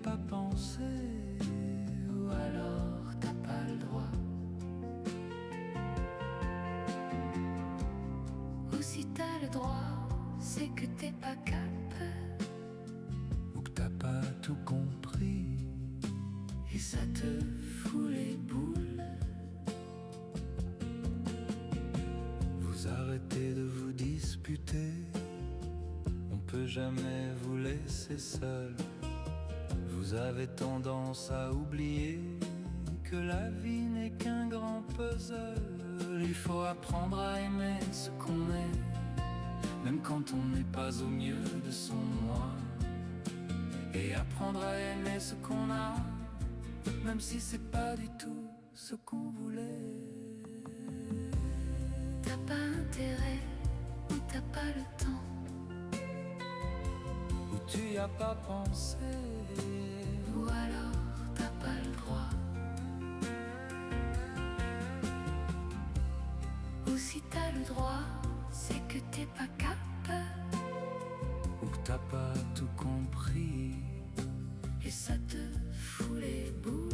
pas pensé, ou alors t'as pas le droit. Ou si t'as le droit, c'est que t'es pas cap, Ou que t'as pas tout compris, et ça te fout les boules. vous arrêtez de vous disputer, on peut jamais vous laisser seul. Vous avez tendance à oublier que la vie n'est qu'un grand puzzle. Il faut apprendre à aimer ce qu'on est, même quand on n'est pas au mieux de son moi. Et apprendre à aimer ce qu'on a, même si c'est pas du tout ce qu'on voulait. T'as pas intérêt, ou t'as pas le temps, Ou tu y as pas pensé, ou alors t'as pas le droit. Ou si t'as le droit, c'est que t'es pas cap, ou que t'as pas tout compris, et ça te fout les boules.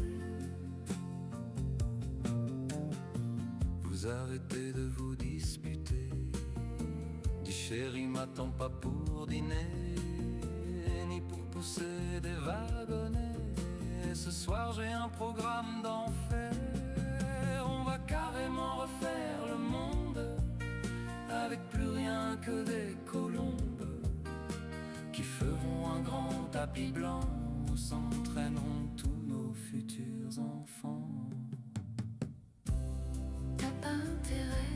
vous arrêtez de vous disputer. Dis chérie, m'attends pas pour dîner, ni pour pousser des wagonnets. Ce soir j'ai un programme d'enfer, on va carrément refaire le monde, avec plus rien que des colombes qui feront un grand tapis blanc où s'entraîneront tous nos futurs enfants. T'as pas intérêt,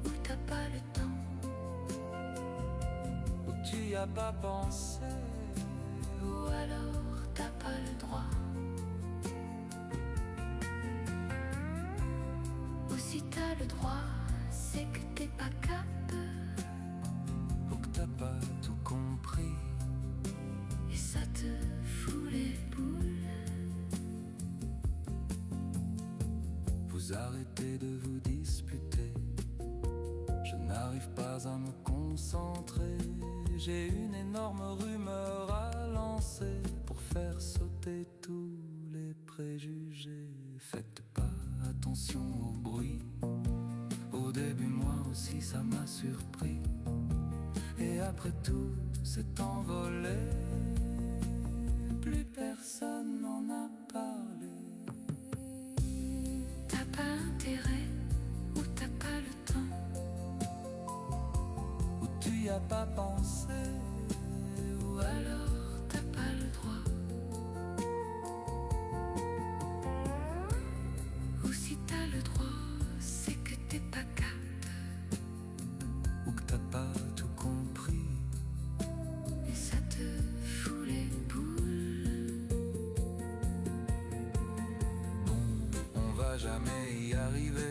ou t'as pas le temps, Ou tu y as pas pensé, ou alors t'as pas le droit. Ou si t'as le droit, c'est que t'es pas cap, ou que t'as pas tout compris, et ça te fout les boules. vous arrêtez de vous disputer. Je n'arrive pas à me concentrer, j'ai une énorme rumeur à lancer pour faire sauter tous les préjugés. Faites pas attention au bruit, au début moi aussi ça m'a surpris, et après tout s'est envolé, plus personne n'en a parlé. T'as pas intérêt, ou t'as pas le temps, Ou tu y as pas pensé, ou alors t'as pas le droit. Ou si t'as le droit, c'est que t'es pas cap, ou que t'as pas tout compris, et ça te fout les boules. bon, on va jamais y arriver.